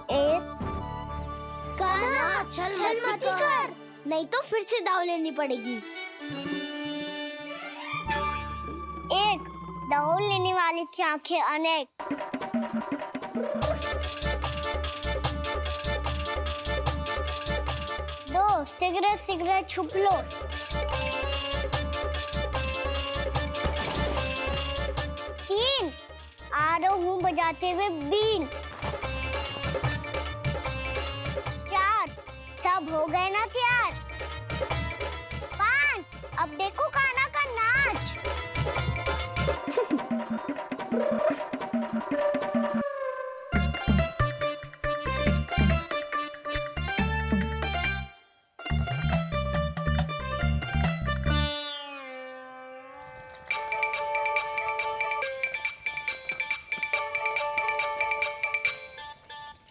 एक। कान्हा छल मत कर, नहीं तो फिर से दाव लेनी पड़ेगी। एक, दाव लेने वाली की आंखें अनेक। दो, सिगरेट सिगरेट छुप लो। तीन, आ रहा हूँ बजाते हुए बीन। चार, सब हो गए ना तैयार। पांच, अब देखो कान्हा का नाच।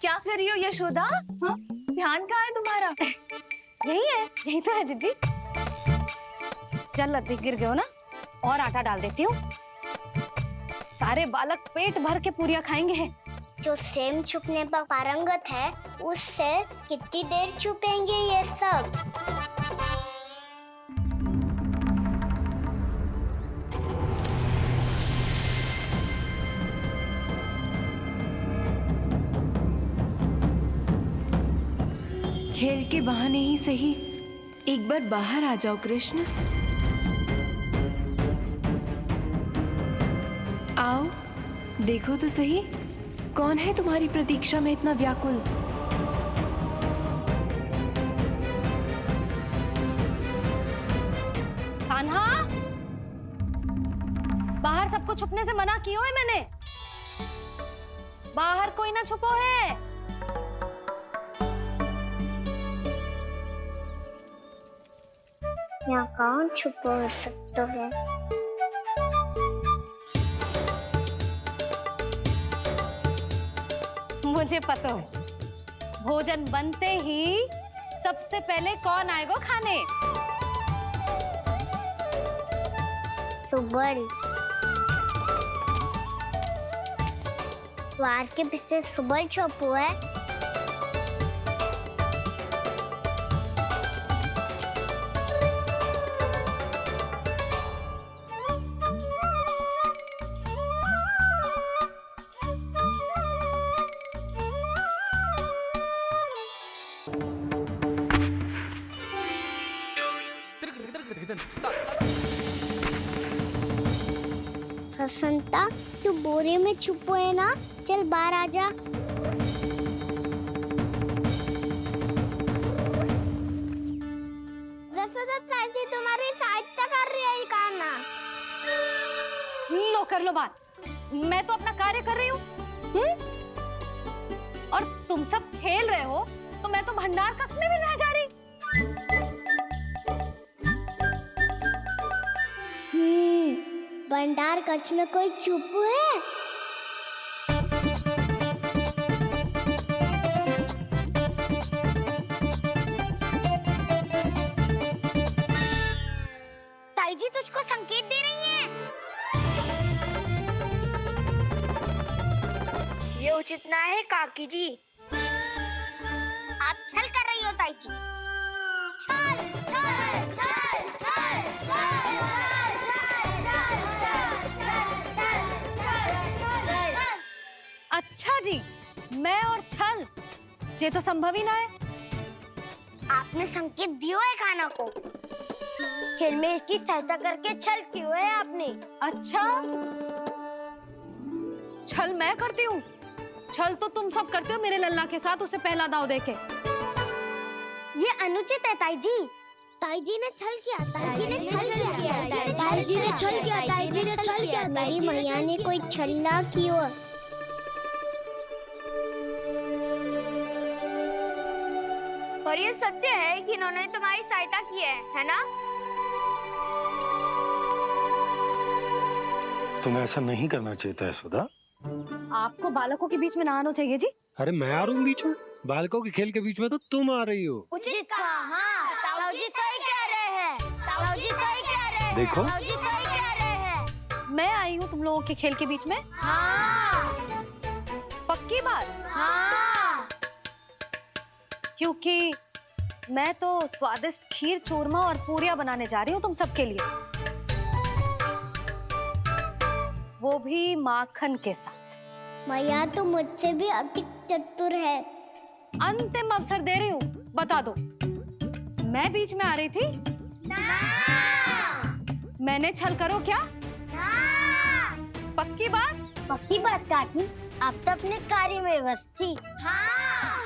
क्या कर रही हो यशोदा? हाँ? ध्यान कहाँ है तुम्हारा? यही है, यही तो है जीजी। चल लती गिर गए हो ना, और आटा डाल देती हूँ। सारे बालक पेट भर के पूरियां खाएंगे। जो सेम छुपने पर पारंगत है, उससे कितनी देर छुपेंगे ये सब? खेल के बहाने ही सही, एक बार बाहर आ जाओ कृष्ण। आओ, देखो तो सही, कौन है तुम्हारी प्रतीक्षा में इतना व्याकुल? कान्हा, बाहर सबको छुपने से मना किया है मैंने। बाहर कोई ना छुपो है। यहाँ कौन छुपा हो सकता है? मुझे पता है, भोजन बनते ही सबसे पहले कौन आएगा खाने? सुबल। द्वार के पीछे सुबल छुपा है। संता, तू बोरे में छुपो है ना? चल बाहर आ जा। तुम्हारी सहायता कर रही है कान्हा। लो कर लो बात, मैं तो अपना कार्य कर रही हूँ। और तुम सब खेल रहे हो, तो मैं तो भंडार कक्ष में भी नहीं जा रही। भंडार कक्ष में कोई चुप है? ताई जी तुझको संकेत दे रही हैं। ये उचित ना है काकी जी। आप छल कर रही हो ताई जी। छल छल छल छल छल। अच्छा जी, मैं और छल, ये तो संभव ही ना है। आपने संकेत दिया है कान्हा को। खेल में इसकी सहायता करके छल क्यों है आपने? अच्छा, छल मैं करती हूँ? छल तो तुम सब करते हो मेरे लल्ला के साथ, उसे पहला दाव देके। ये अनुचित है ताई जी। ताई जी ने छल किया, ताई जी ने छल किया, ताई जी ने छल किया, ताई जी ने छल किया। मेरी मैया ने कोई छल ना किया। और ये सत्य है कि इन्होंने तुम्हारी सहायता की है ना? तुम्हें ऐसा नहीं करना चाहिए था यशोदा। आपको बालकों के बीच में ना आना चाहिए जी। अरे मैं आ रहा हूँ बीच में? बालकों के खेल के बीच में तो तुम आ रही हो। उचित कहा। ताऊ जी सही कह रहे हैं। ताऊ जी सही कह रहे हैं। देखो, ताऊ जी सही कह रहे हैं। मैं आई हूँ तुम लोगों के खेल के बीच में। हाँ। पक्की बात? हाँ। क्योंकि मैं तो स्वादिष्ट खीर चूरमा और पूरियां बनाने जा रही हूँ तुम सबके लिए, वो भी माखन के साथ। मैया तो मुझसे भी अधिक चतुर है। अंतिम अवसर दे रही हूँ, बता दो मैं बीच में आ रही थी? मैंने छल करो क्या? पक्की बात? पक्की बात काकी, आप तो अपने कार्य में व्यस्त थी।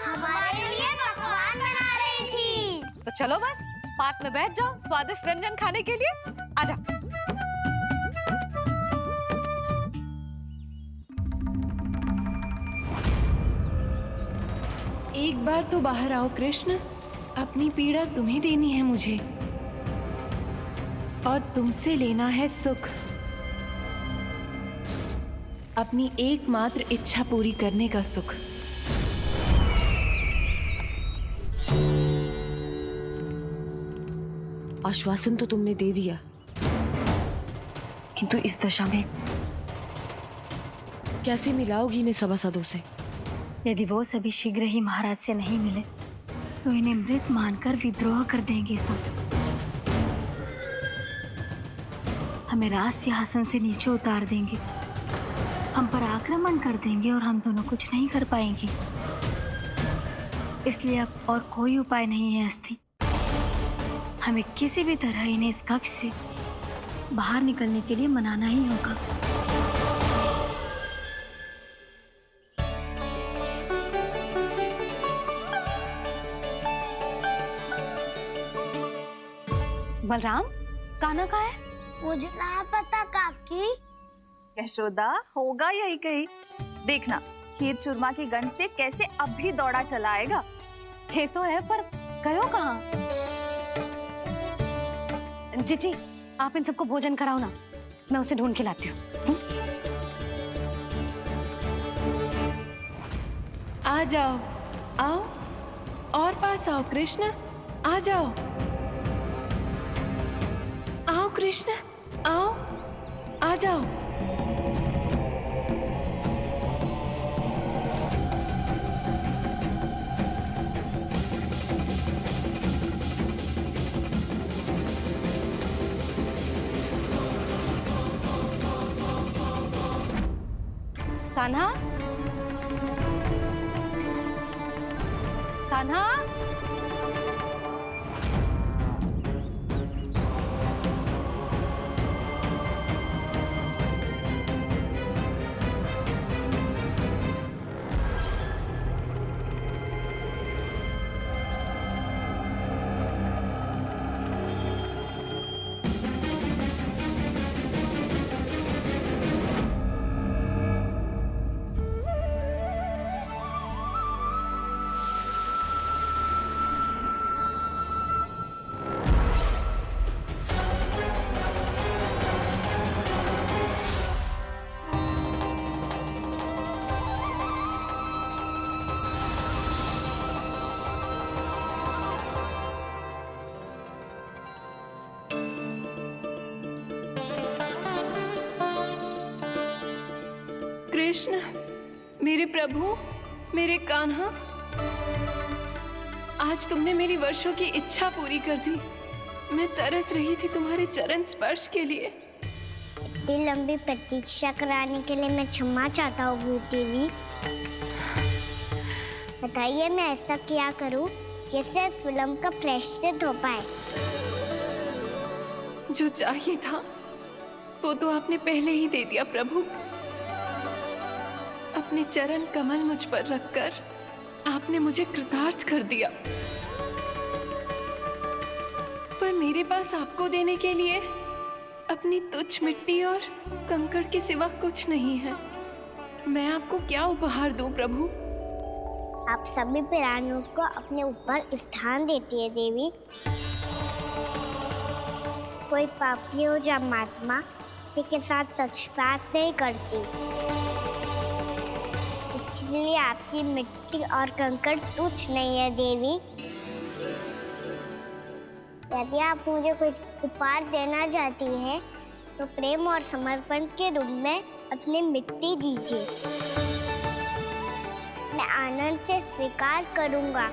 हमारे लिए पकवान बना रही थी। तो चलो बस पार्क में बैठ जाओ स्वादिष्ट व्यंजन खाने के लिए। आजा। एक बार तो बाहर आओ कृष्ण, अपनी पीड़ा तुम्हें देनी है मुझे और तुमसे लेना है सुख। अपनी एकमात्र इच्छा पूरी करने का सुख। आश्वासन तो तुमने दे दिया, किंतु इस दशा में कैसे मिलाओगी इन्हें सभासदों से? यदि वो सभी शीघ्र ही महाराज से नहीं मिले तो इन्हें मृत मानकर विद्रोह कर देंगे सब। हमें राज सिंहासन से नीचे उतार देंगे, हम पर आक्रमण कर देंगे और हम दोनों कुछ नहीं कर पाएंगे। इसलिए अब और कोई उपाय नहीं है अस्थि। हमें किसी भी तरह इन्हें इस कक्ष से बाहर निकलने के लिए मनाना ही होगा। बलराम, कान्हा कहाँ है? मुझे ना पता काकी। यशोदा, होगा यही कहीं। देखना खीर चूरमा की गंध से कैसे अब भी दौड़ा चला आएगा। ये तो है, पर गयो कहाँ? जीजी, आप इन सबको भोजन कराओ ना, मैं उसे ढूंढ के लाती हूँ। आ जाओ, आओ और पास आओ कृष्ण, आ जाओ। आओ कृष्ण, आओ, आ जाओ। कान्हा, कान्हा, कृष्ण, मेरे प्रभु, मेरे कान्हा, आज तुमने मेरी वर्षों की इच्छा पूरी कर दी। मैं तरस रही थी तुम्हारे चरण स्पर्श के लिए। इतनी लंबी प्रतीक्षा कराने के लिए मैं क्षमा चाहता हूँ देवी। बताइए मैं ऐसा क्या करूँ जिससे इस फिल्म का प्रायश्चित हो पाए? जो चाहिए था वो तो आपने पहले ही दे दिया प्रभु। अपने चरण कमल मुझ पर रखकर आपने मुझे कृतार्थ कर दिया। पर मेरे पास आपको देने के लिए अपनी तुच्छ मिट्टी और कंकड़ के सिवा कुछ नहीं है। मैं आपको क्या उपहार दूं प्रभु? आप सभी प्राणियों को अपने ऊपर स्थान देती है देवी। कोई पापी हो या महात्मा, किसी के साथ पक्षपात नहीं करती। इसलिए आपकी मिट्टी और कंकड़ तुच्छ नहीं है देवी। यदि आप मुझे कोई उपहार देना चाहती हैं, तो प्रेम और समर्पण के रूप में अपनी मिट्टी दीजिए। मैं आनंद से स्वीकार करूंगा।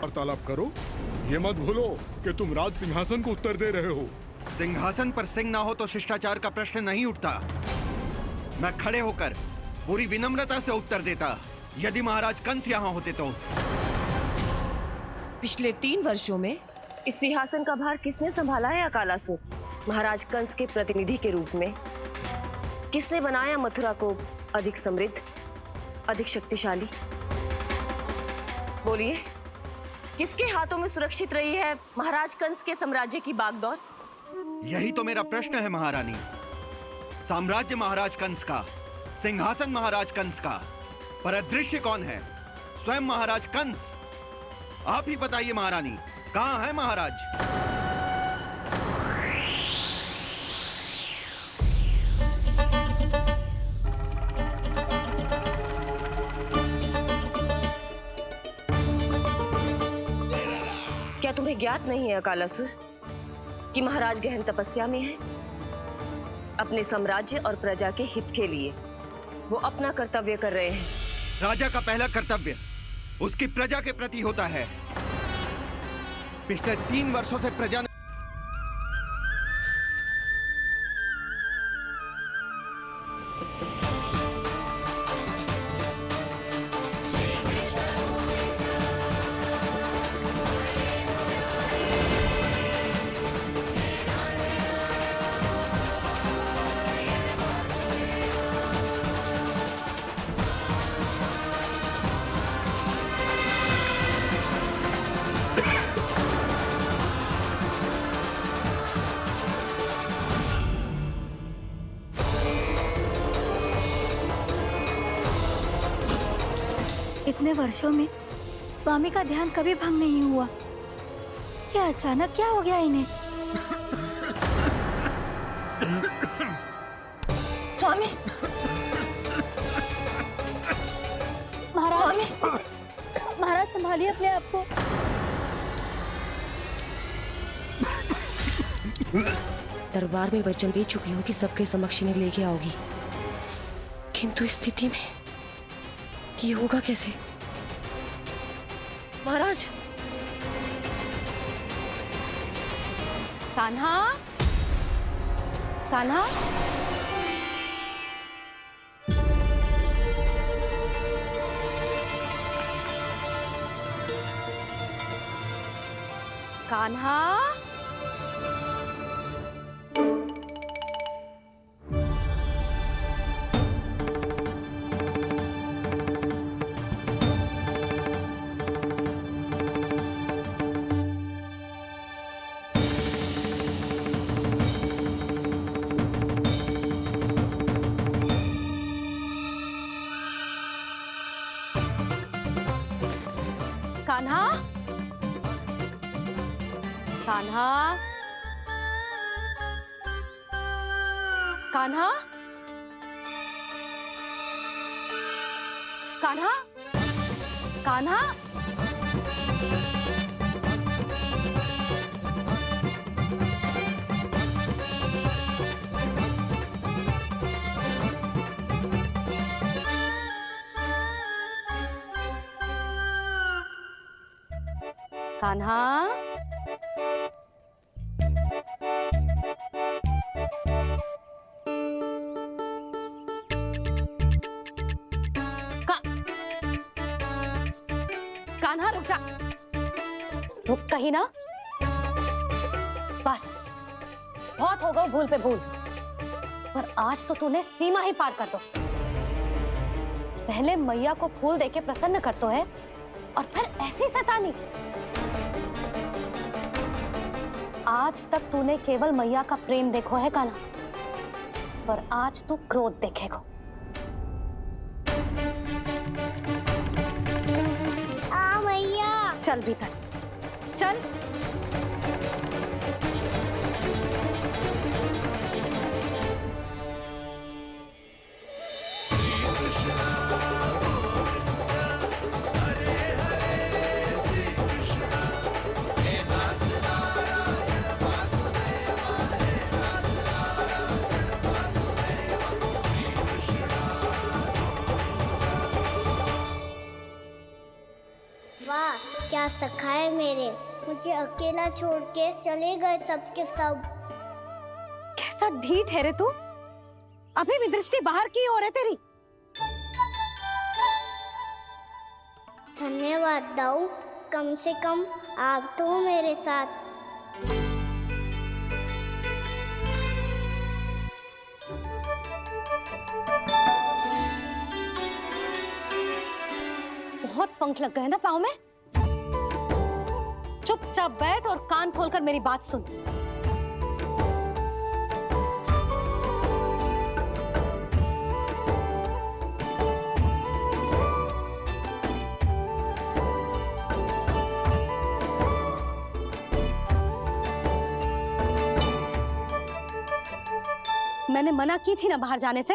वार्तालाप करो। ये मत भूलो कि तुम राज सिंहासन को उत्तर दे रहे हो। सिंहासन पर सिंह ना हो तो शिष्टाचार का प्रश्न नहीं उठता। मैं खड़े होकर पूरी विनम्रता से उत्तर देता यदि महाराज कंस यहाँ होते तो। पिछले 3 वर्षों में इस सिंहासन का भार किसने संभाला है अकालासुर? महाराज कंस के प्रतिनिधि के रूप में किसने बनाया मथुरा को अधिक समृद्ध, अधिक शक्तिशाली? बोलिए, किसके हाथों में सुरक्षित रही है महाराज कंस के साम्राज्य की बागडोर? यही तो मेरा प्रश्न है महारानी। साम्राज्य महाराज कंस का, सिंहासन महाराज कंस का, पर अदृश्य कौन है? स्वयं महाराज कंस। आप ही बताइए महारानी, कहाँ है महाराज? क्या तुम्हें ज्ञात नहीं है अकालासुर कि महाराज गहन तपस्या में है? अपने साम्राज्य और प्रजा के हित के लिए वो अपना कर्तव्य कर रहे हैं। राजा का पहला कर्तव्य उसकी प्रजा के प्रति होता है। पिछले 3 वर्षों से प्रजा ने इतने वर्षों में स्वामी का ध्यान कभी भंग नहीं हुआ। ये अचानक क्या हो गया इन्हें? स्वामी, महाराज, महाराज संभालिए अपने आप को। दरबार में वचन दे चुकी हूँ कि सबके समक्ष इन्हें लेके आओगी, किंतु इस स्थिति में ये होगा कैसे? महाराज। कान्हा, कान्हा, कान्हा, कान्हा, कान्हा, कान्हा, कान्हा, कान्हा, कान्हा, कान्हा रुक जा, रुक कहीं ना। बस बहुत हो गया भूल पे भूल, पर आज तो तूने सीमा ही पार कर दो। पहले मैया को फूल देके प्रसन्न करतो है और फिर ऐसी सतानी। आज तक तूने केवल मैया का प्रेम देखो है कान्हा, पर आज तू क्रोध देखेगा। मैया चल भीतर चल। वाह क्या सखा है मेरे, मुझे अकेला छोड़ के चले गए सबके सब। कैसा ढीठ है रे तू, अभी भी दृष्टि बाहर की ओर है तेरी। धन्यवाद दाऊ, कम से कम आप तो हो मेरे साथ। बहुत पंख लग गए ना पाँव में। चुपचाप बैठ और कान खोलकर मेरी बात सुन। मैंने मना की थी ना बाहर जाने से।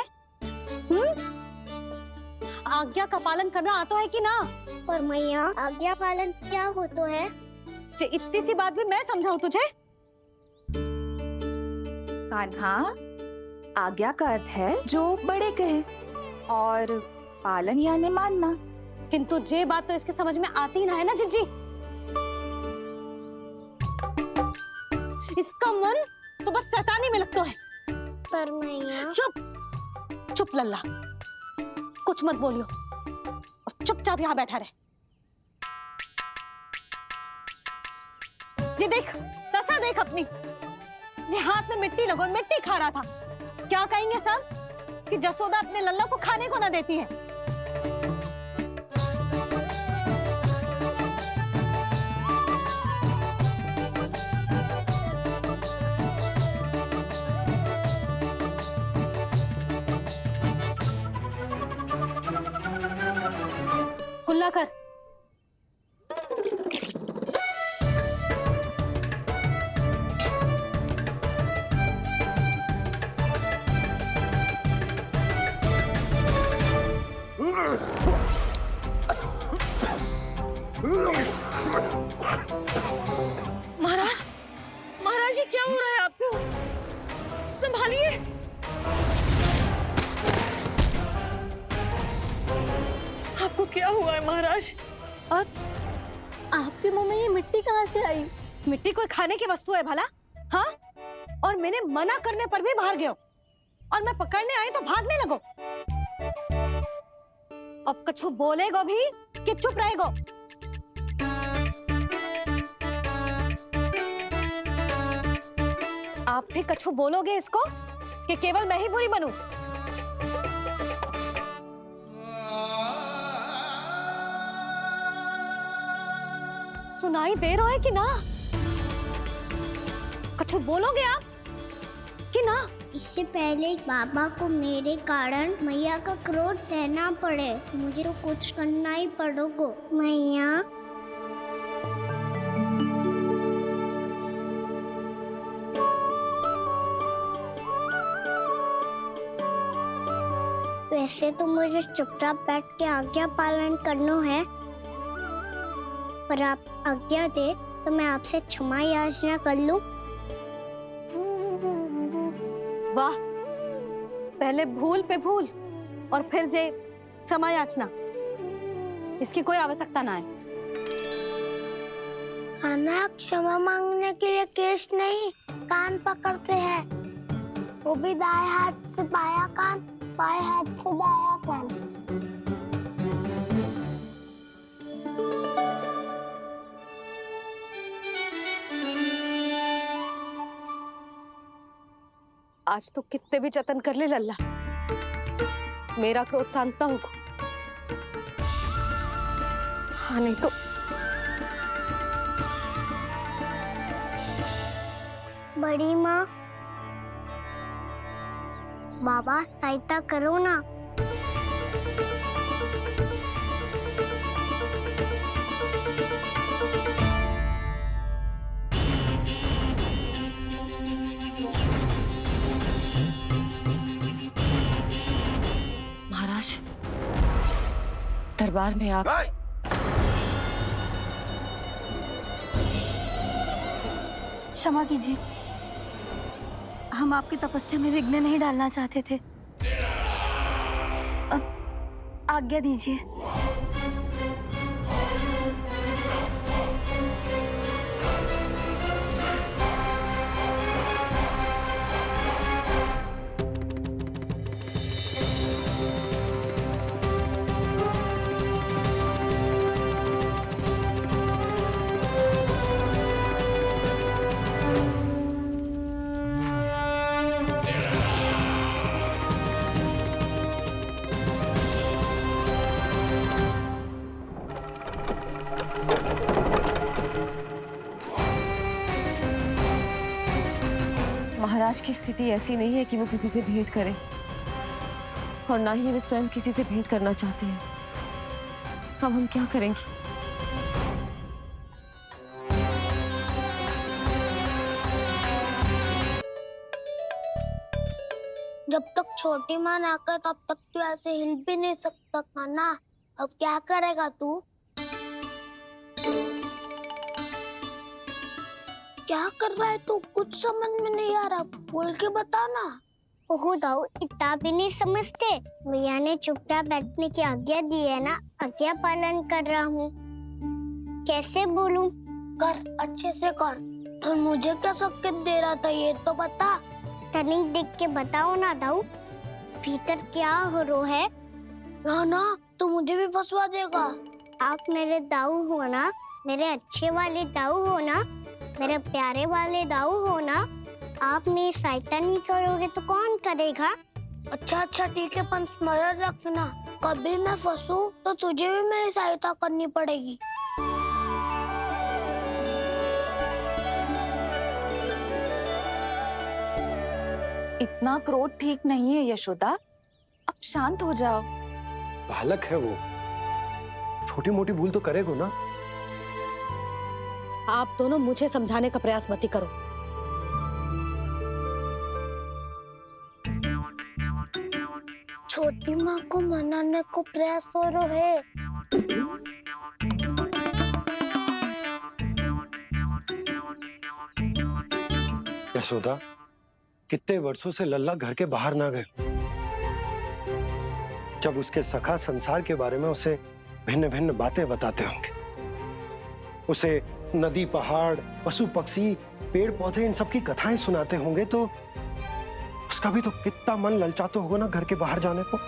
आज्ञा का पालन करना आता है कि ना? पर मैया आज्ञा पालन क्या होता है? इतनी सी बात भी मैं समझाऊं तुझे? कान्हा, आज्ञा का अर्थ है जो बड़े कहे और पालन यानी मानना। किंतु ये बात तो इसके समझ में आती ना है ना जिज्जी। इसका मन तो बस शैतानी में लगता है। पर मैया चुप चुप लल्ला, कुछ मत बोलियो और चुपचाप यहाँ बैठा रहे। ये देख दशा देख अपनी, ये हाथ में मिट्टी लगो मिट्टी खा रहा था। क्या कहेंगे सब कि जसोदा अपने लल्ला को खाने को ना देती है। कुल्ला कर। महाराज, महाराज ये क्या हो रहा है आपको? संभालिए। आपको क्या हुआ है महाराज? और आपके मुंह में ये मिट्टी कहाँ से आई? मिट्टी कोई खाने की वस्तु है भला? हाँ, और मैंने मना करने पर भी बाहर गए और मैं पकड़ने आई तो भागने लगो। अब कछु बोलेगो भी कि चुप रहेगो? आप भी कछु बोलोगे इसको कि केवल मैं ही बुरी बनूं? सुनाई दे रहा है कि ना? कछु बोलोगे आप कि ना? इससे पहले बाबा को मेरे कारण मैया का क्रोध सहना पड़े, मुझे तो कुछ करना ही पड़ेगा। मैया वैसे तो मुझे चुपचाप बैठ के आज्ञा पालन करना है, पर आप आज्ञा दे तो मैं आपसे क्षमा याचना कर लूं। वाह, पहले भूल पे भूल और फिर जे क्षमा याचना, इसकी कोई आवश्यकता ना है। खाना क्षमा मांगने के लिए केस नहीं, कान पकड़ते हैं, वो भी दाएं हाथ से बायां कान, बाएं हाथ से दायां कान। आज तो कितने भी जतन कर ले लल्ला, मेरा क्रोध शांत ना होगा। हाँ नहीं तो बड़ी माँ, बाबा सहायता करो ना। महाराज, दरबार में आप क्षमा कीजिए, हम आपकी तपस्या में विघ्न नहीं डालना चाहते थे। अब आज्ञा दीजिए। महाराज की स्थिति ऐसी नहीं है कि वो किसी से भेंट करें, और ना ही वे स्वयं किसी से भेंट करना चाहते हैं। अब हम क्या करेंगे? जब तक छोटी माँ ना कर तब तक तू ऐसे हिल भी नहीं सकता था ना। अब क्या करेगा तू? क्या कर रहा है तू? कुछ समझ में नहीं आ रहा, बोल के बता ना। ओहो दाऊ, इतना भी नहीं समझते। भैया ने चुपचाप बैठने की आज्ञा दी है ना, आज्ञा पालन कर रहा हूँ। कैसे बोलूं? कर, अच्छे से कर। और मुझे क्या संकेत दे रहा था ये तो बता। तनिक देख के बताओ ना दाऊ, भीतर क्या हो रहा है? ना तू मुझे भी फंसवा देगा। आप मेरे दाऊ हो ना, मेरे अच्छे वाले दाऊ हो ना, मेरे प्यारे वाले दाऊ हो ना। आप मेरी सहायता नहीं करोगे तो कौन करेगा? अच्छा ठीक है, पर स्मरण रखना, कभी मैं फंसूं तो तुझे भी मेरी सहायता करनी पड़ेगी। इतना क्रोध ठीक नहीं है यशोदा, अब शांत हो जाओ। बालक है वो, छोटी मोटी भूल तो करेगा ना। आप दोनों मुझे समझाने का प्रयास मत ही करो। छोटी माँ को मनाने को प्रयास हो रहा है। यशोदा, कितने वर्षों से लल्ला घर के बाहर ना गए। जब उसके सखा संसार के बारे में उसे भिन्न भिन्न बातें बताते होंगे, उसे नदी, पहाड़, पशु पक्षी, पेड़ पौधे, इन सब की कथाएं सुनाते होंगे, तो उसका भी तो कितना मन ललचाता होगा ना घर के बाहर जाने को।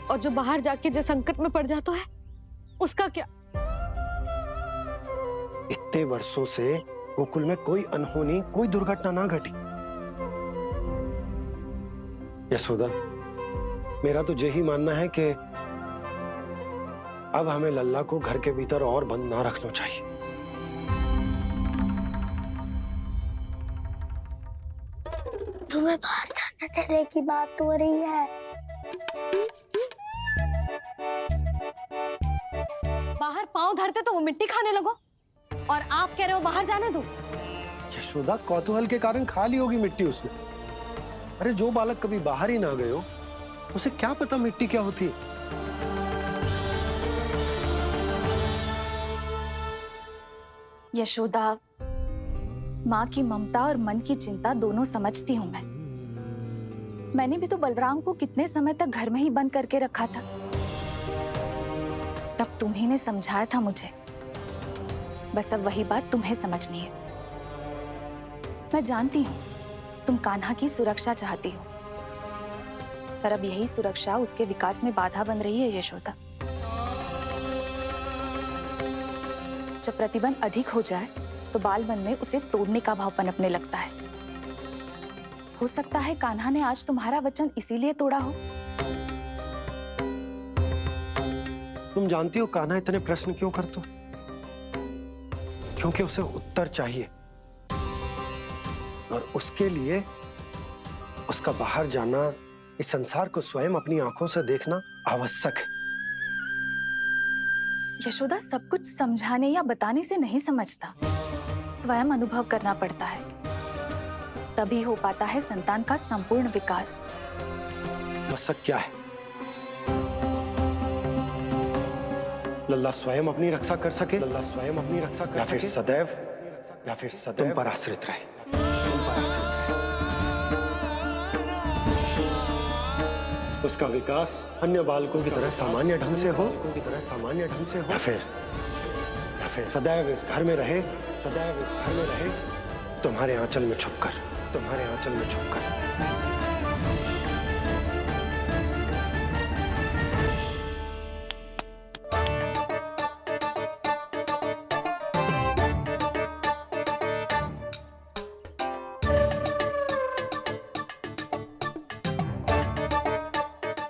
और जो बाहर जाके जो संकट में पड़ जाता है उसका क्या? इतने वर्षों से गोकुल में कोई अनहोनी, कोई दुर्घटना ना घटी। यशोदा, मेरा तो यही मानना है कि अब हमें लल्ला को घर के भीतर और बंद ना रखना चाहिए। तुम्हें बाहर जाने देने की बात हो रही है। बाहर पांव धरते तो वो मिट्टी खाने लगो, और आप कह रहे हो बाहर जाने दो। यशोदा, कौतूहल के कारण खा ली होगी मिट्टी उसने। अरे जो बालक कभी बाहर ही ना गए हो, उसे क्या पता मिट्टी क्या होती है। यशोदा, माँ की ममता और मन की चिंता दोनों समझती हूँ मैं। मैंने भी तो बलराम को कितने समय तक घर में ही बंद करके रखा था। तब तुम्ही ने समझाया था मुझे, बस अब वही बात तुम्हें समझनी है। मैं जानती हूँ तुम कान्हा की सुरक्षा चाहती हो, पर अब यही सुरक्षा उसके विकास में बाधा बन रही है यशोदा। जब प्रतिबंध अधिक हो जाए तो बाल मन में उसे तोड़ने का भाव पनपने लगता है। हो सकता है कान्हा ने आज तुम्हारा वचन इसीलिए तोड़ा हो। तुम जानती हो कान्हा इतने प्रश्न क्यों करता? क्योंकि उसे उत्तर चाहिए और उसके लिए उसका बाहर जाना, इस संसार को स्वयं अपनी आंखों से देखना आवश्यक है। यशोदा सब कुछ समझाने या बताने से नहीं समझता, स्वयं अनुभव करना पड़ता है, तभी हो पाता है संतान का संपूर्ण विकास। आवश्यक क्या है? लल्ला स्वयं अपनी रक्षा कर सके, लल्ला स्वयं अपनी रक्षा कर सके, या फिर सदैव तुम पर आश्रित रहे। उसका विकास अन्य बालकों की तरह सामान्य ढंग से हो, या फिर सदैव इस घर में रहे, तुम्हारे आंचल में छुपकर।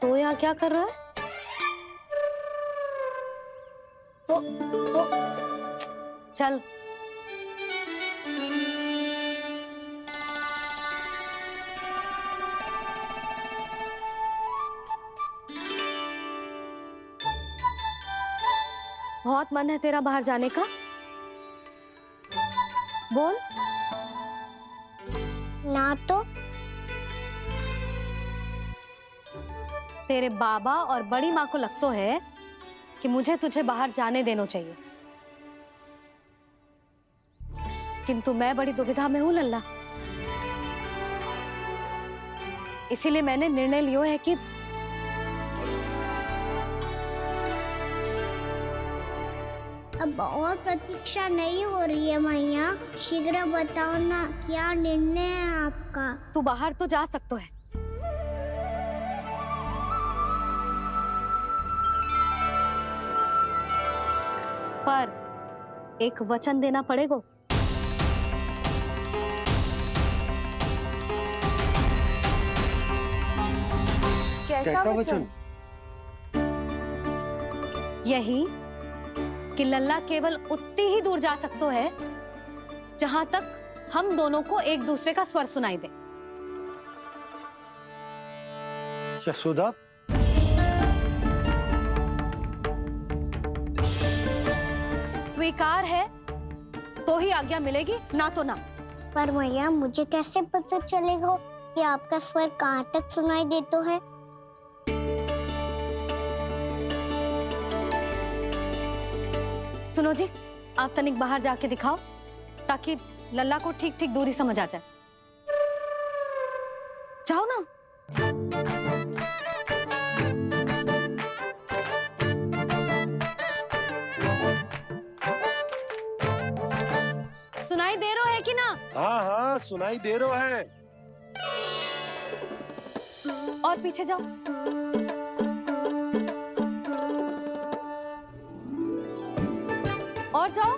तो यहाँ क्या कर रहा है? वो चल। बहुत मन है तेरा बाहर जाने का? बोल। ना तो तेरे बाबा और बड़ी माँ को लगता है कि मुझे तुझे बाहर जाने देना चाहिए, किंतु मैं बड़ी दुविधा में हूँ लल्ला। इसीलिए मैंने निर्णय लिया है कि अब और प्रतीक्षा नहीं हो रही है मैया, शीघ्र बताओ ना क्या निर्णय है आपका। तू बाहर तो जा सकता है, पर एक वचन देना पड़ेगा। कैसा वचन? यही कि लल्ला केवल उतनी ही दूर जा सकता है जहां तक हम दोनों को एक दूसरे का स्वर सुनाई दे। यशोदा, स्वीकार है तो ही आज्ञा मिलेगी, ना तो ना। पर मैया मुझे कैसे पता चलेगा कि आपका स्वर कहाँ तक सुनाई देता है? सुनो जी, आप तनिक बाहर जाके दिखाओ ताकि लल्ला को ठीक ठीक दूरी समझ आ जाए। जाओ ना। सुनाई दे रहा है कि ना? हाँ हाँ सुनाई दे रहा है। और पीछे जाओ। और जाओ।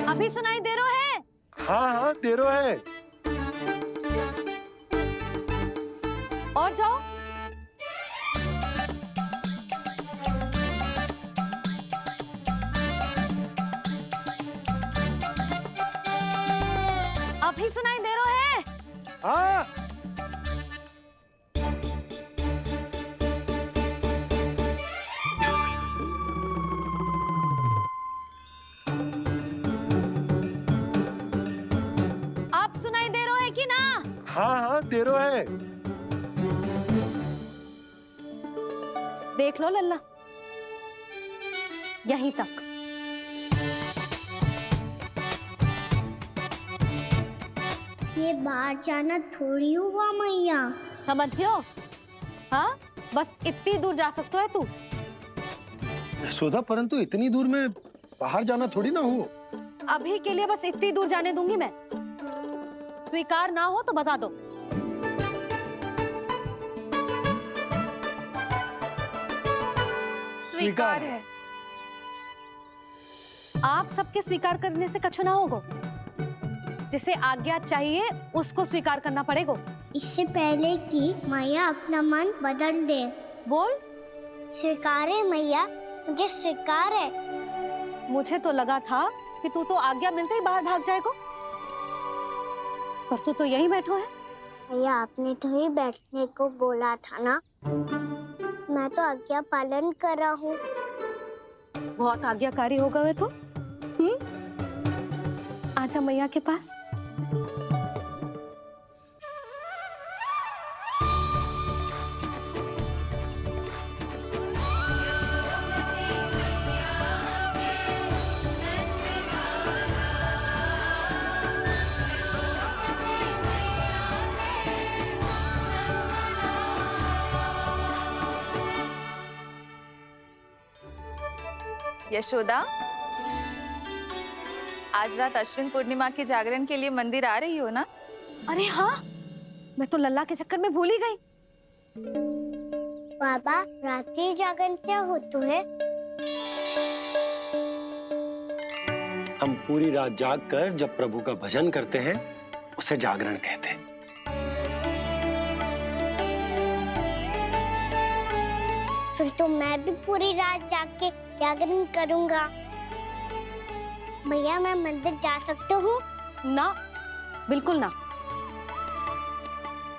अभी सुनाई दे रहा है? हाँ हाँ दे रहा है। और जाओ। अभी सुनाई दे रहा है? हाँ। आप सुनाई दे रहा है कि ना? हाँ हाँ दे रहा है। देख लो लल्ला, यहीं तक। ये बाहर जाना थोड़ी हुआ मैया। समझ गयो? हाँ, बस इतनी दूर जा सकता है तू। यशोदा, परंतु इतनी दूर में बाहर जाना थोड़ी ना हो। अभी के लिए बस इतनी दूर जाने दूंगी मैं। स्वीकार ना हो तो बता दो। स्वीकार है। आप सबके स्वीकार करने से कछु ना होगो। जिसे आज्ञा चाहिए उसको स्वीकार करना पड़ेगा। इससे पहले कि मैया अपना मन बदल दे। बोल। स्वीकार है मैया, मुझे स्वीकार है। मुझे तो लगा था कि तू तो आज्ञा मिलते ही बाहर भाग जाएगा, पर तू तो यहीं बैठो है। भैया आपने तो ही बैठने को बोला था ना, मैं तो आज्ञा पालन कर रहा हूँ। बहुत आज्ञाकारी हो गए तो। आजा मैया के पास। यशोदा, आज रात अश्विन पूर्णिमा के जागरण के लिए मंदिर आ रही हो ना? अरे हाँ, मैं तो लल्ला के चक्कर में भूल ही गई। बाबा, रात्रि जागरण क्या होता है? हम पूरी रात जाग कर जब प्रभु का भजन करते हैं उसे जागरण कहते हैं। फिर तो मैं भी पूरी रात जाग के जागरण करूंगा। भैया मैं मंदिर जा सकती हूँ? ना, बिल्कुल ना।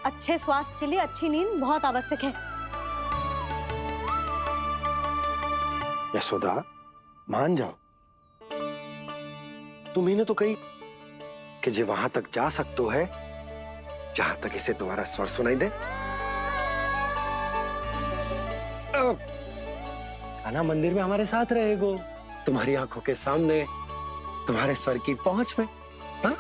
अच्छे स्वास्थ्य के लिए अच्छी नींद बहुत आवश्यक है। यशोदा, मान जाओ। तुम्ही ने तो कही कि जे वहां तक जा सकते है जहां तक इसे तुम्हारा स्वर सुनाई दे। कान्हा मंदिर में हमारे साथ रहेगो, तुम्हारी आंखों के सामने, तुम्हारे स्वर की पहुंच में। हाँ?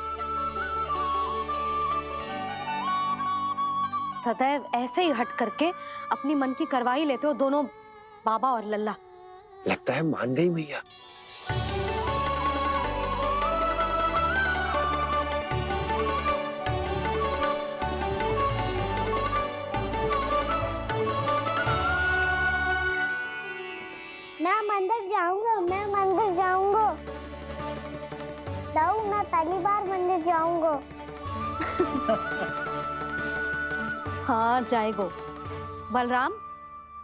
सदैव ऐसे ही हट करके अपनी मन की करवाई लेते हो दोनों बाबा और लल्ला। लगता है मान गई मैया। मैं मंदिर जाऊंगा, मैं मंदिर जाऊंगा। जाऊँ, मैं पहली बार मंदिर जाऊंगा। हाँ जाएगो। बलराम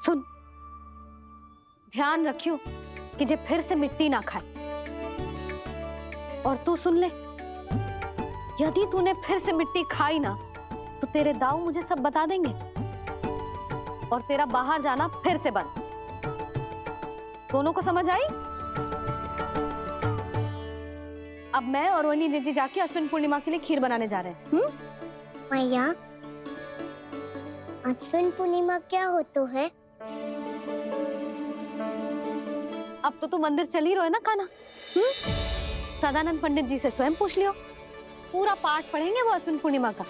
सुन, ध्यान रखियो कि जे फिर से मिट्टी ना खाए। और तू सुन ले, यदि तूने फिर से मिट्टी खाई ना तो तेरे दाऊ मुझे सब बता देंगे और तेरा बाहर जाना फिर से बंद। दोनों को समझ आई? अब मैं और रोहिणी जीजी जाके अश्विन पूर्णिमा के लिए खीर बनाने जा रहे हैं। मैया, अश्विन पूर्णिमा क्या होता है? अब तो तू मंदिर चल ही रहो है ना कान्हा? सदानंद पंडित जी से स्वयं पूछ लियो, पूरा पाठ पढ़ेंगे वो अश्विन पूर्णिमा का।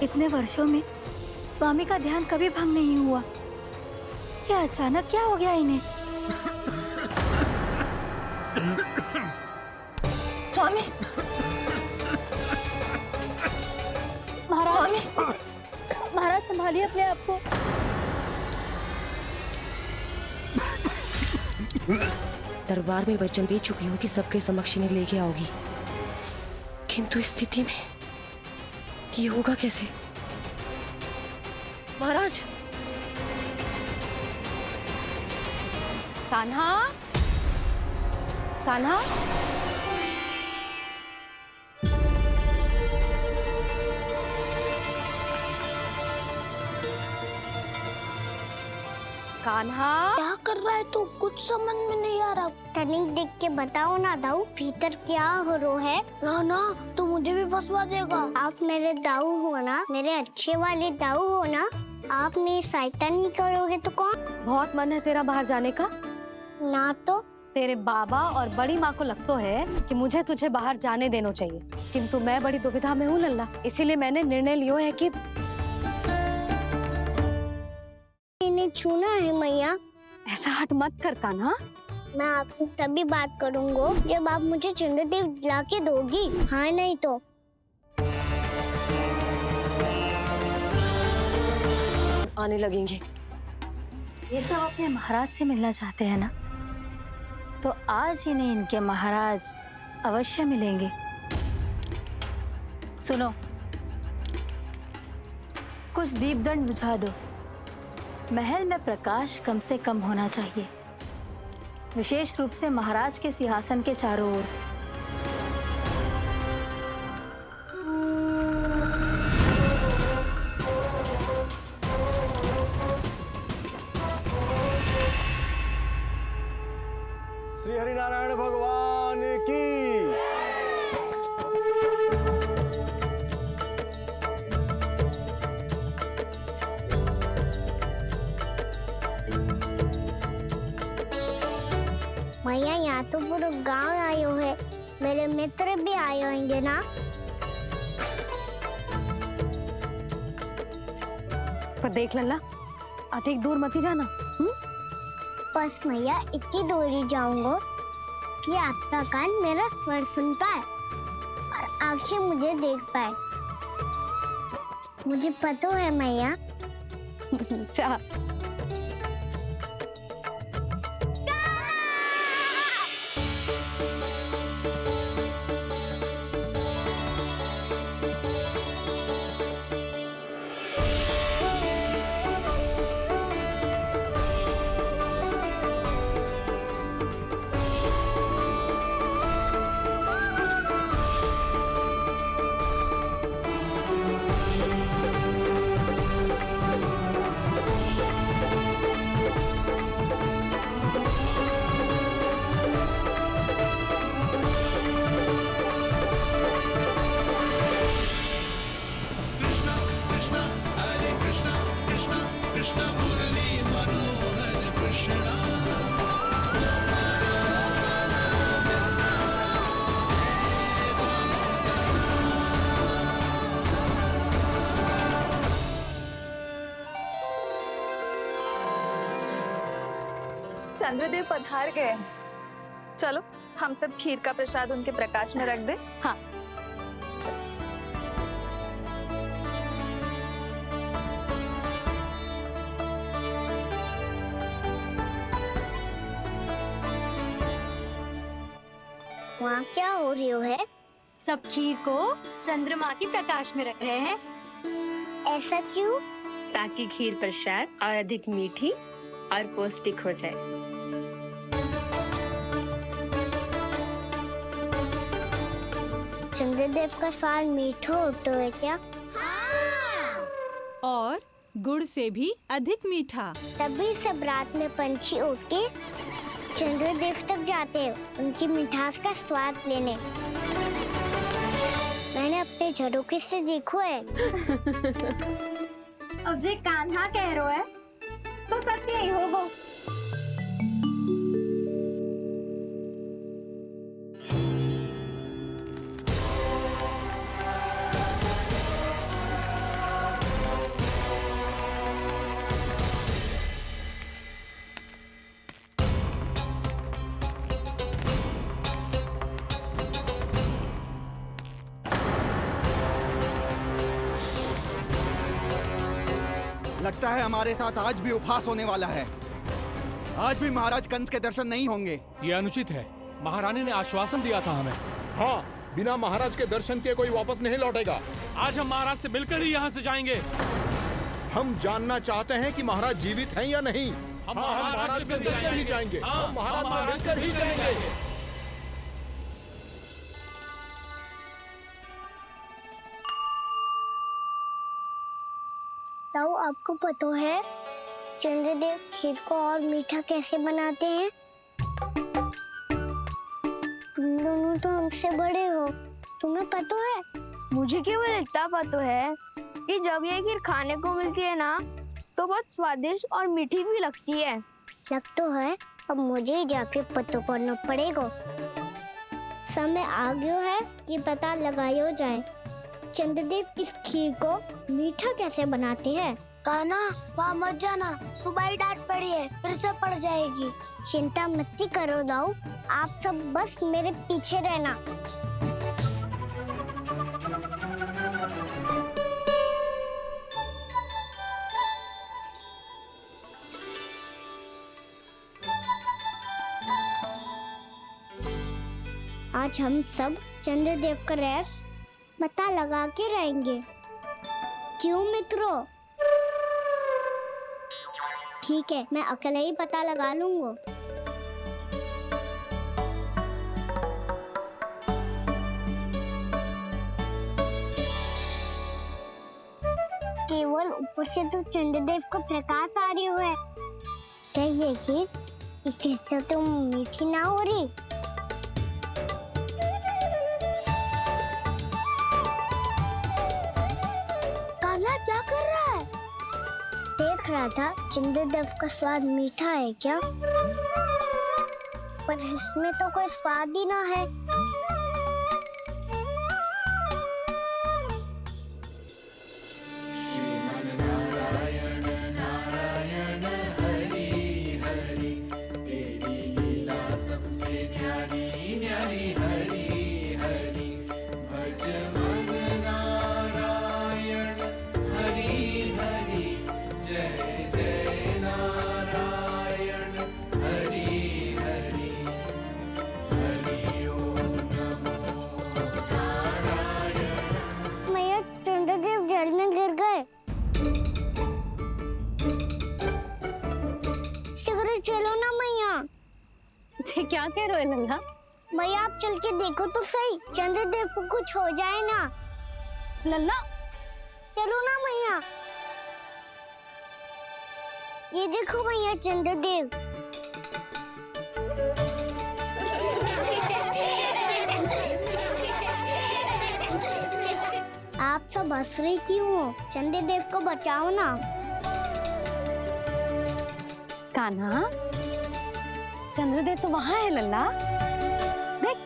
इतने वर्षों में स्वामी का ध्यान कभी भंग नहीं हुआ। क्या अचानक क्या हो गया इन्हें? स्वामी, महाराज, महाराज संभालिए अपने आप को। दरबार में वचन दे चुकी हूँ कि सबके समक्ष इन्हें लेके आओगी, किंतु इस स्थिति में ये होगा कैसे? महाराज, कान्हा, कान्हा, कान्हा, क्या कर रहा है तू? कुछ समझ में नहीं आ रहा। तनिक देख के बताओ ना दाऊ, भीतर क्या हो रहा है? ना ना, तू मुझे भी फंसवा देगा। आप मेरे दाऊ हो ना, मेरे अच्छे वाले दाऊ हो ना। आप मेरी सहायता नहीं करोगे तो कौन? बहुत मन है तेरा बाहर जाने का? ना तो तेरे बाबा और बड़ी माँ को लगता है कि मुझे तुझे बाहर जाने देना चाहिए, किंतु मैं बड़ी दुविधा में हूँ लल्ला। इसीलिए मैंने निर्णय लिया है कि मैंने छूना है मैया। ऐसा हट मत कर कान्हा। मैं आपसे तभी बात करूँगा जब आप मुझे चंद्रदेव दिला के दोगी। हाँ नहीं तो आने लगेंगे। ये सब अपने महाराज से मिलना चाहते हैं ना, तो आज इन्हें इनके महाराज अवश्य मिलेंगे। सुनो, कुछ दीपदंड बुझा दो। महल में प्रकाश कम से कम होना चाहिए, विशेष रूप से महाराज के सिंहासन के चारों ओर। श्री हरिनारायण भगवान की। मैया यहाँ तो पूरा गांव आयो है, मेरे मित्र भी आए होंगे ना। पर देख लल्ला, अधिक दूर मत ही जाना। बस मैया इतनी दूरी जाऊंगा कि आपका कान मेरा स्वर सुन पाए और आंखें मुझे देख पाए। मुझे पता है मैया। जा। चंद्रदेव पधार गए हैं। चलो हम सब खीर का प्रसाद उनके प्रकाश में रख दे। हाँ। वहाँ क्या हो रही है? सब खीर को चंद्रमा की प्रकाश में रख रहे हैं। ऐसा क्यों? ताकि खीर प्रसाद और अधिक मीठी और पौष्टिक हो जाए। चंद्रदेव का स्वाद मीठा होता है क्या? और गुड़ से भी अधिक मीठा। तभी सब रात में पंछी उड़ के चंद्रदेव तक जाते हैं उनकी मिठास का स्वाद लेने। मैंने अपने झरोखे से देखो है। अब जे कान्हा कह रहा है तो सत्य ही होगा। लगता है हमारे साथ आज भी उपहास होने वाला है। आज भी महाराज कंस के दर्शन नहीं होंगे। ये अनुचित है। महारानी ने आश्वासन दिया था हमें। हाँ, बिना महाराज के दर्शन के कोई वापस नहीं लौटेगा। आज हम महाराज से मिलकर ही यहाँ से जाएंगे। हम जानना चाहते हैं कि महाराज जीवित हैं या नहीं। हम महाराज से मिलकर ही जाएंगे। हम महाराज से मिलकर ही जाएंगे। ताऊ आपको पता है चंद्रदेव खीर को और मीठा कैसे बनाते हैं? तुम दोनों तो हमसे बड़े हो, तुम्हें पता है? मुझे केवल इतना पता है कि जब ये खीर खाने को मिलती है ना तो बहुत स्वादिष्ट और मीठी भी लगती है। लग तो है, अब मुझे ही जाके पता करना पड़ेगा। समय आ गया है कि पता लगाया जाए चंद्रदेव इस खीर को मीठा कैसे बनाते हैं। कान्हा, वहाँ मत जाना, सुबह ही डांट पड़ी है, फिर से पड़ जाएगी। चिंता मत करो दाऊ, आप सब बस मेरे पीछे रहना। आज हम सब चंद्रदेव का रहस्य पता लगा के रहेंगे। क्यों मित्रों? ठीक है, मैं अकेले ही पता लगा लूंगा। केवल ऊपर से तो चंद्रदेव का प्रकाश आ रही है। क्या ये खीर इससे तो मीठी ना हो रही? क्या कर रहा है? देख रहा था चंद्रदेव का स्वाद मीठा है क्या, पर इसमें तो कोई स्वाद ही ना है। चलो ना मैया। क्या कह रहे हो लल्ला? मैया आप चल के देखो तो सही, चंद्रदेव को कुछ हो जाए ना। लल्ला चलो ना मैया। ये देखो मैया चंद्रदेव। आप सब हंस रही क्यों हो? चंद्रदेव को बचाओ ना। कान्हा, चंद्रदेव तो वहां है लल्ला, देख।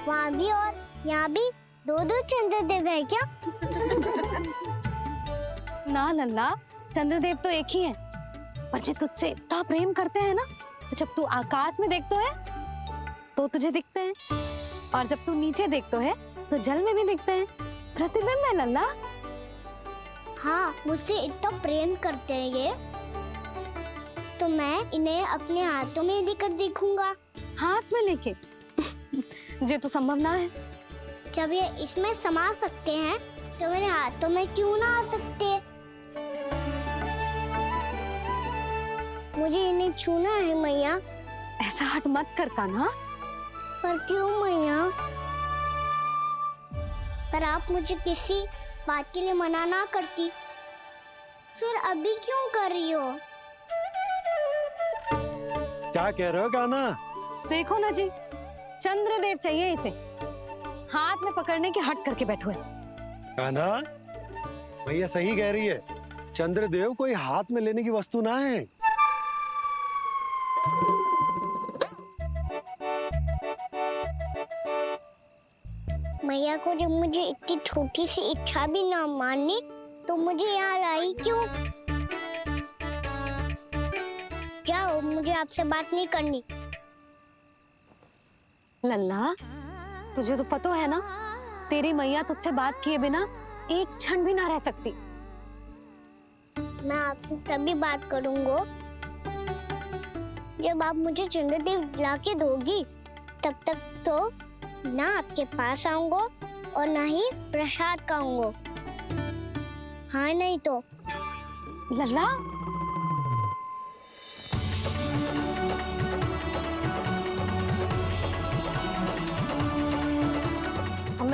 वहाँ भी और यहाँ भी दो चंद्रदेव है क्या? ना लल्ला, चंद्रदेव तो एक ही है, पर जब तुझसे इतना प्रेम करते हैं ना, तो जब तू आकाश में देखतो है तो तुझे दिखते हैं, और जब तू नीचे देखतो है तो जल में भी दिखते हैं। प्रतिबिंब है लल्ला। हाँ, मुझसे इतना प्रेम करते हैं ये, तो मैं इन्हें अपने हाथों में लेकर देखूंगा। हाथ में लेके? ये तो संभव ना है। जब ये इसमें समा सकते हैं तो मेरे हाथों में क्यों ना आ सकते? मुझे इन्हें छूना है मैया। ऐसा हट मत कर कान्हा। पर क्यों मैया? पर आप मुझे किसी बात के लिए मना ना करती, फिर अभी क्यों कर रही हो? क्या कह रहे हो कान्हा? देखो ना जी, चंद्रदेव चाहिए इसे, हाथ में पकड़ने के हट करके बैठो है। कान्हा, भैया सही कह रही है, चंद्रदेव कोई हाथ में लेने की वस्तु ना है। मैया को जब मुझे इतनी छोटी सी इच्छा भी ना माननी, तो मुझे यहाँ लाई क्यों? जाओ, मुझे आपसे बात नहीं करनी। लल्ला, तुझे तो पता है ना, तेरी मैया तुझसे बात किए बिना एक क्षण भी ना रह सकती। मैं आपसे तभी बात करूंगा जब आप मुझे चंद्रदेव ला के दोगी। तब तक तो ना आपके पास आऊंगा और ना ही प्रसाद खाऊंगा। हाँ नहीं तो। लल्ला,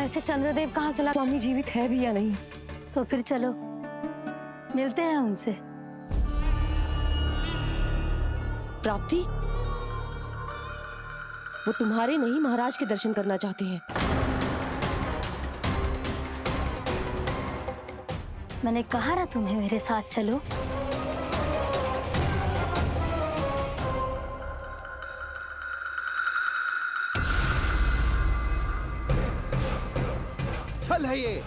वैसे चंद्रदेव कहाँ सुला? स्वामी जीवित है भी या नहीं? तो फिर चलो मिलते हैं उनसे। प्राप्ति, वो तुम्हारे नहीं महाराज के दर्शन करना चाहते हैं। मैंने कहा ना तुम्हें मेरे साथ चलो। छल है ये।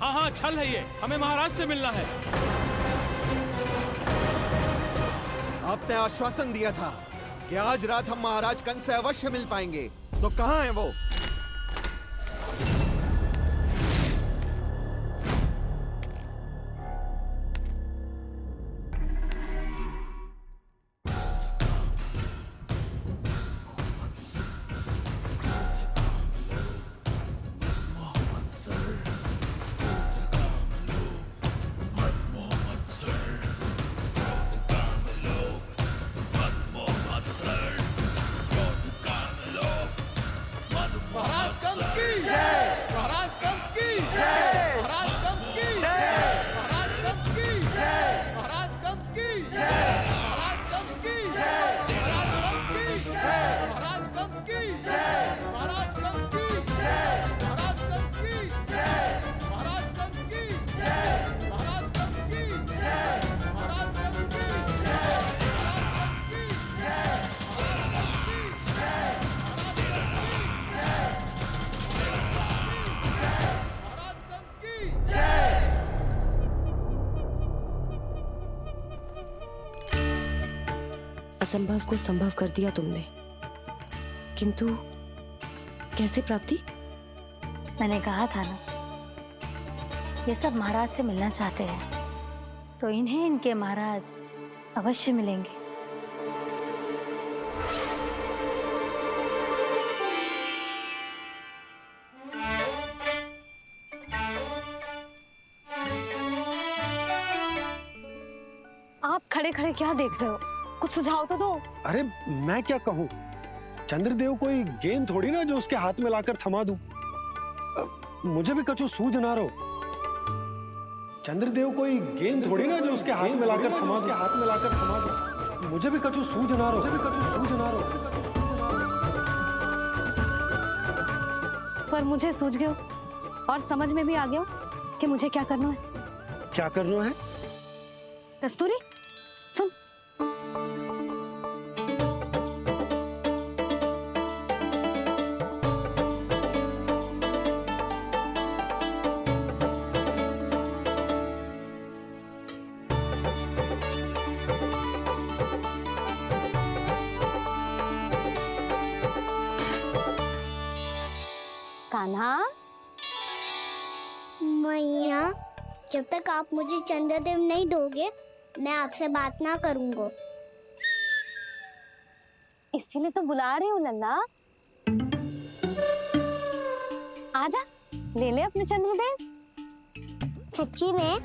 हाँ हाँ छल है ये, हमें महाराज से मिलना है। आपने आश्वासन दिया था कि आज रात हम महाराज कंस से अवश्य मिल पाएंगे, तो कहाँ है वो? असंभव को संभव कर दिया तुमने, किंतु कैसे प्राप्ति? मैंने कहा था ना, ये सब महाराज से मिलना चाहते हैं, तो इन्हें इनके महाराज अवश्य मिलेंगे। आप खड़े खड़े क्या देख रहे हो? कुछ सुझाव तो दो। अरे मैं क्या कहूँ, चंद्रदेव कोई गेंद थोड़ी ना जो उसके हाथ में लाकर थमा दूं। मुझे भी कछु सूझ ना रहो। चंद्रदेव कोई गेंद थोड़ी ना जो उसके हाथ में लाकर थमा दूं। मुझे भी कछु सूझ ना रहो। पर मुझे सूझ गयो और समझ में भी आ गया कि मुझे क्या करना है। क्या करना है? कस्तूरी सुन, कान्हा। मैया, जब तक आप मुझे चंद्रदेव नहीं दोगे, मैं आपसे बात ना करूंगा। इसीलिए तो बुला रही हूँ लल्ला। आजा, ले ले अपने चंद्रदेव। सच्ची में?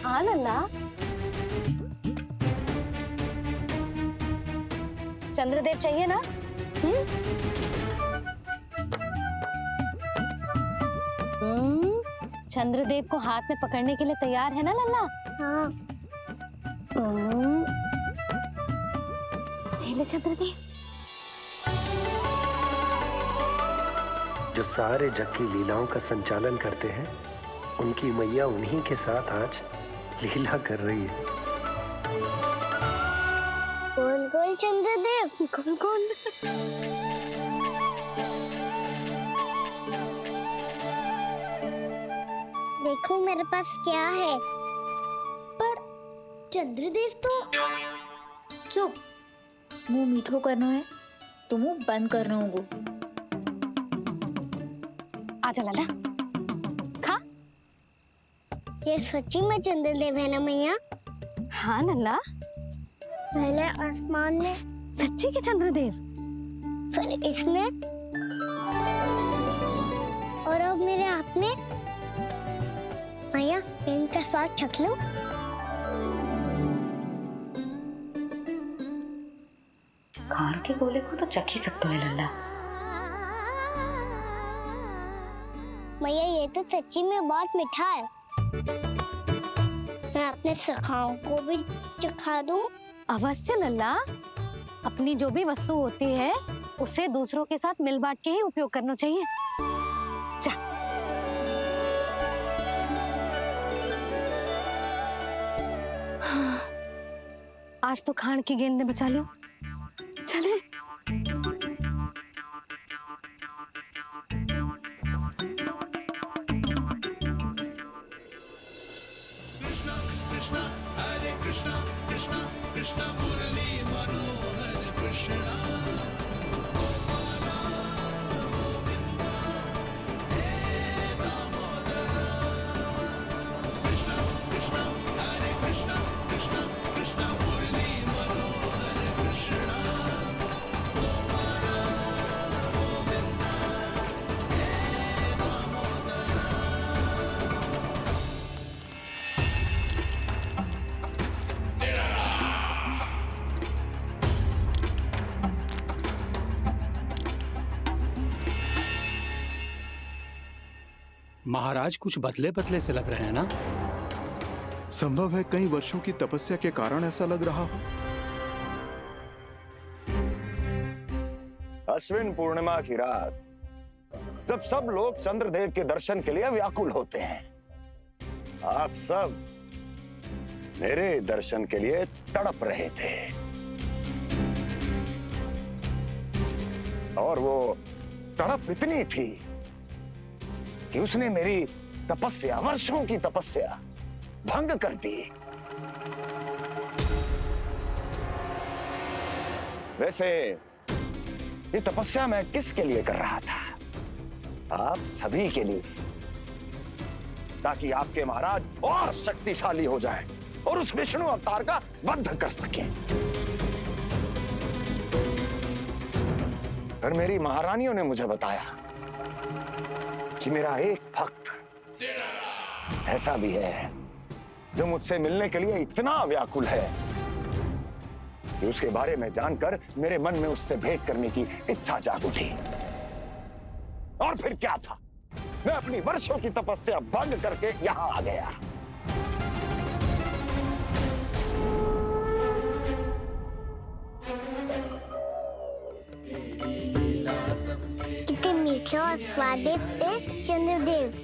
हाँ लल्ला, चंद्रदेव चाहिए ना? चंद्रदेव को हाथ में पकड़ने के लिए तैयार है ना लल्ला? हाँ। ले चंद्रदेव। जो सारे जग की लीलाओं का संचालन करते हैं, उनकी मैया उन्हीं के साथ आज लीला कर रही है। कौन कौन चंद्रदेव? कौन कौन? देखो मेरे पास क्या है। पर चंद्रदेव तो चुप, मुंह मीठो करना है तो मुंह बंद करना होगा। आजा लाला, खा। ये सच्ची में चंद्रदेव है ना मैया? हाँ लल्ला, पहले आसमान में, सच्ची के चंद्रदेव, फिर इसमें, और अब मेरे हाथ में। मैया, इनका स्वाद चख लो। खान के गोले को तो चख ही सकते है लल्ला, मैया ये तो सच्ची में बहुत मीठा है। मैं अपने सखाओं को भी चखा दूं? अवश्य लल्ला, अपनी जो भी वस्तु होती है उसे दूसरों के साथ मिल बांट के ही उपयोग करना चाहिए। जा। हाँ, आज तो खान की गेंद ने बचा लो। चले। महाराज कुछ बदले बदले से लग रहे हैं ना? संभव है कई वर्षों की तपस्या के कारण ऐसा लग रहा हो। अश्विन पूर्णिमा की रात जब सब लोग चंद्रदेव के दर्शन के लिए व्याकुल होते हैं, आप सब मेरे दर्शन के लिए तड़प रहे थे। और वो तड़प इतनी थी कि उसने मेरी तपस्या, वर्षों की तपस्या भंग कर दी। वैसे ये तपस्या मैं किसके लिए कर रहा था? आप सभी के लिए, ताकि आपके महाराज और शक्तिशाली हो जाएं और उस विष्णु अवतार का वध कर सकें। पर मेरी महारानियों ने मुझे बताया कि मेरा एक भक्त ऐसा भी है जो मुझसे मिलने के लिए इतना व्याकुल है कि उसके बारे में जानकर मेरे मन में उससे भेंट करने की इच्छा जाग उठी। और फिर क्या था, मैं अपनी वर्षों की तपस्या भंग करके यहां आ गया। कितने मीठे और स्वादिष्ट थे चंद्रदेव।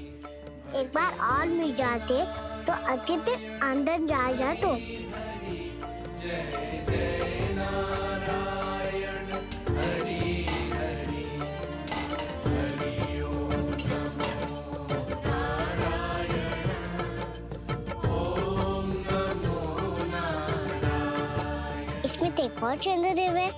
एक बार और मिल जाते तो अच्छे दिन अंदर जा जातो। इसमें तो एक और चंद्रदेव है।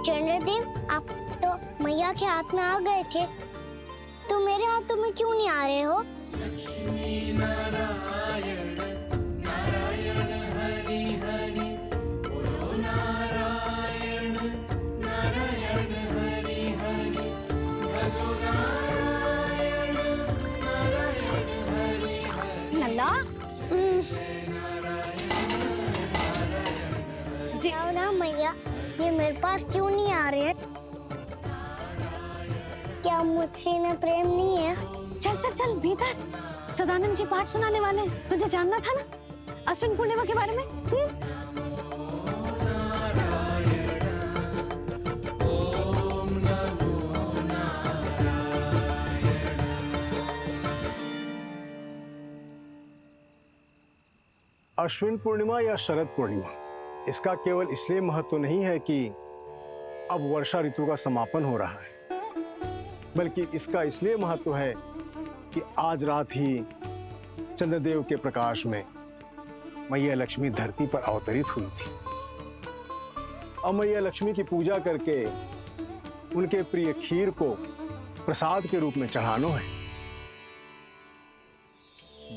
चंद्रदेव, आप तो मैया के हाथ में आ गए थे, तो मेरे हाथों में क्यों नहीं आ रहे हो? लल्ला, जाओ ना मैया, ये मेरे पास क्यों नहीं आ रहे? क्या मुझसे इन्हें प्रेम नहीं है? चल चल चल भीतर। सदानंद जी पाठ सुनाने वाले, तुझे जानना था ना अश्विन पूर्णिमा के बारे में। अश्विन पूर्णिमा या शरद पूर्णिमा, इसका केवल इसलिए महत्व नहीं है कि अब वर्षा ऋतु का समापन हो रहा है, बल्कि इसका इसलिए महत्व है कि आज रात ही चंद्रदेव के प्रकाश में मैया लक्ष्मी धरती पर अवतरित हुई थी। अब मैया लक्ष्मी की पूजा करके उनके प्रिय खीर को प्रसाद के रूप में चढ़ाना है।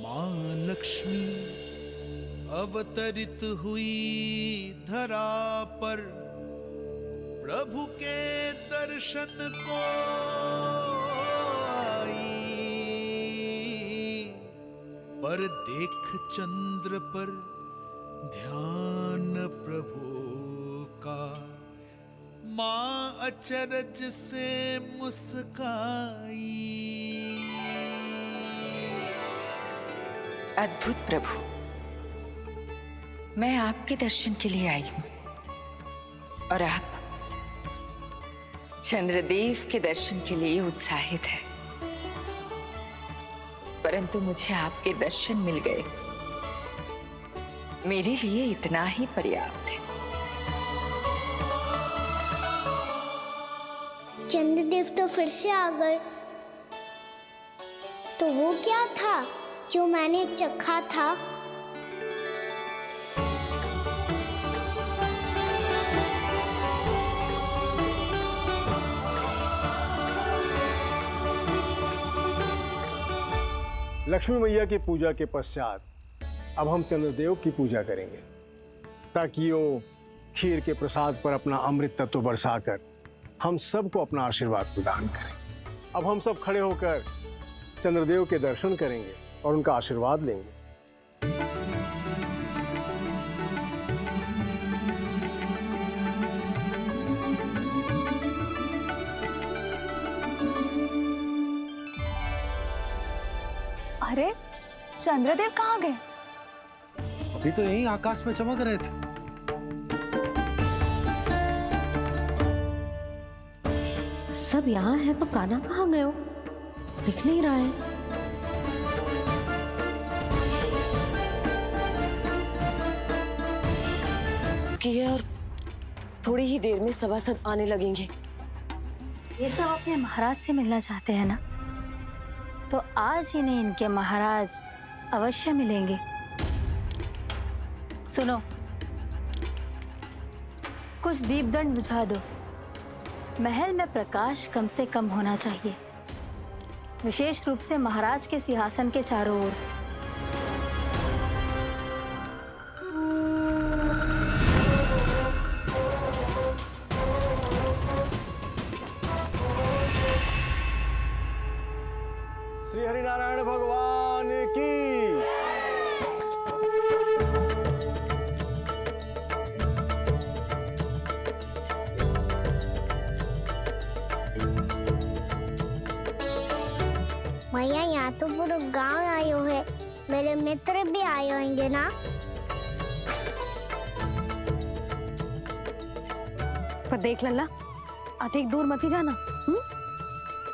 मां लक्ष्मी अवतरित हुई धरा पर, प्रभु के दर्शन को आई। पर देख चंद्र पर ध्यान प्रभु का, माँ अचरज से मुस्काई। अद्भुत प्रभु, मैं आपके दर्शन के लिए आई हूं और आप चंद्रदेव के दर्शन के लिए उत्साहित है, परंतु मुझे आपके दर्शन मिल गए, मेरे लिए इतना ही पर्याप्त है। चंद्रदेव तो फिर से आ गए। तो वो क्या था जो मैंने चखा था? लक्ष्मी मैया की पूजा के पश्चात अब हम चंद्रदेव की पूजा करेंगे, ताकि वो खीर के प्रसाद पर अपना अमृत तत्व बरसाकर हम सबको अपना आशीर्वाद प्रदान करें। अब हम सब खड़े होकर चंद्रदेव के दर्शन करेंगे और उनका आशीर्वाद लेंगे। अरे चंद्रदेव कहाँ गए? अभी तो यही आकाश में चमक रहे थे। सब यहाँ है तो कान्हा कहाँ गए हो? दिख नहीं रहा है। की है और थोड़ी ही देर में सभासद आने लगेंगे। ये सब अपने महाराज से मिलना चाहते हैं ना, तो आज इन्हें इनके महाराज अवश्य मिलेंगे। सुनो, कुछ दीपदंड बुझा दो। महल में प्रकाश कम से कम होना चाहिए, विशेष रूप से महाराज के सिंहासन के चारों ओर। श्री हरिनारायण भगवान की। मैया, यहाँ तो पूरा गांव आयो है, मेरे मित्र भी आए होंगे ना? पर देख लल्ला, अधिक दूर मत ही जाना।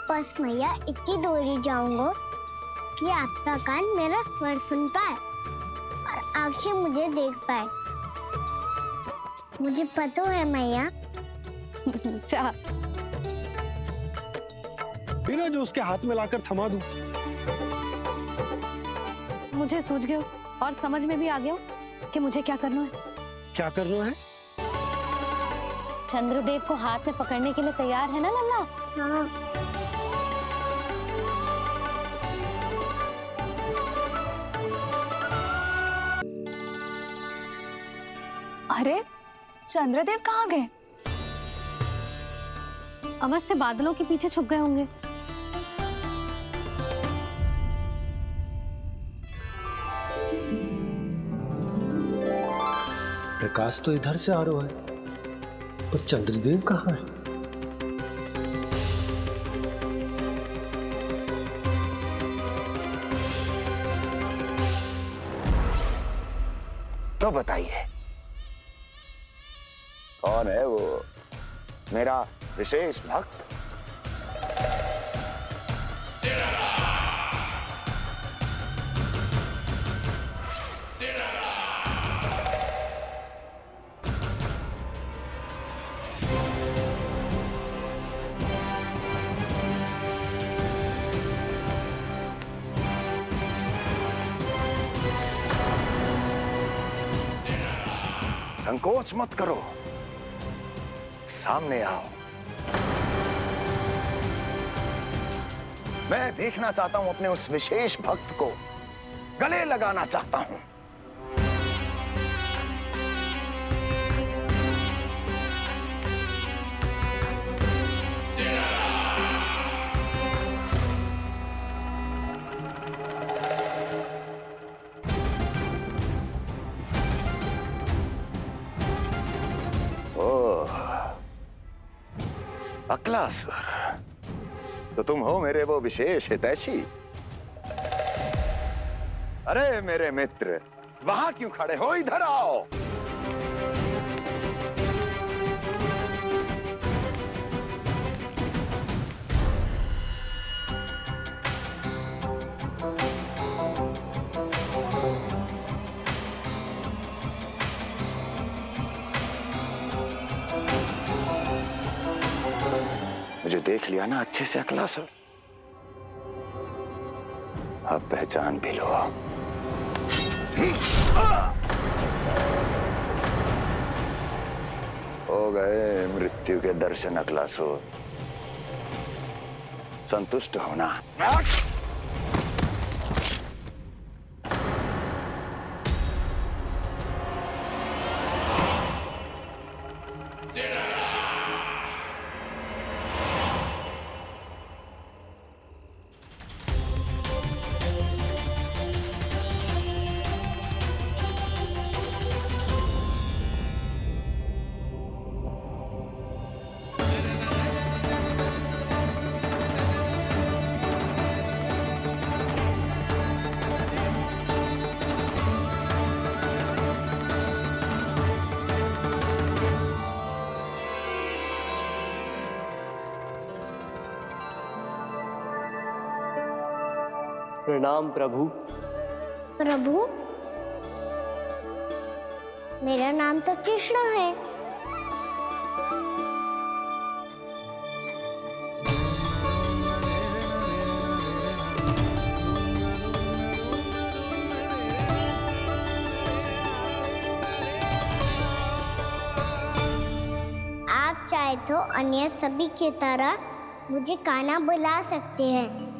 बस मैया इतनी दूर ही जाऊंगा कि आपका कान मेरा स्वर सुन पाए और आंखें मुझे देख पाए। मुझे पता है मैया। चाह बिना जो उसके हाथ में लाकर थमा दूं। मुझे सूझ गया और समझ में भी आ गया कि मुझे क्या करना है। क्या करना है? चंद्रदेव को हाथ में पकड़ने के लिए तैयार है ना लल्ला? हाँ। अरे चंद्रदेव कहाँ गए? अवश्य बादलों के पीछे छुप गए होंगे। प्रकाश तो इधर से आ रहा है, पर चंद्रदेव कहाँ है? तो बताइए, कौन है वो मेरा विशेष भक्त? संकोच मत करो, सामने आओ। मैं देखना चाहता हूं अपने उस विशेष भक्त को, गले लगाना चाहता हूं। अकलासुर, तो तुम हो मेरे वो विशेष हितैषी। अरे मेरे मित्र, वहां क्यों खड़े हो, इधर आओ। मुझे देख लिया ना अच्छे से अकलासुर, अब पहचान भी लो। हो गए मृत्यु के दर्शन अकलासुर, संतुष्ट होना। प्रणाम प्रभु। प्रभु, मेरा नाम तो कृष्ण है। आप चाहे तो अन्य सभी की तरह मुझे कान्हा बुला सकते हैं।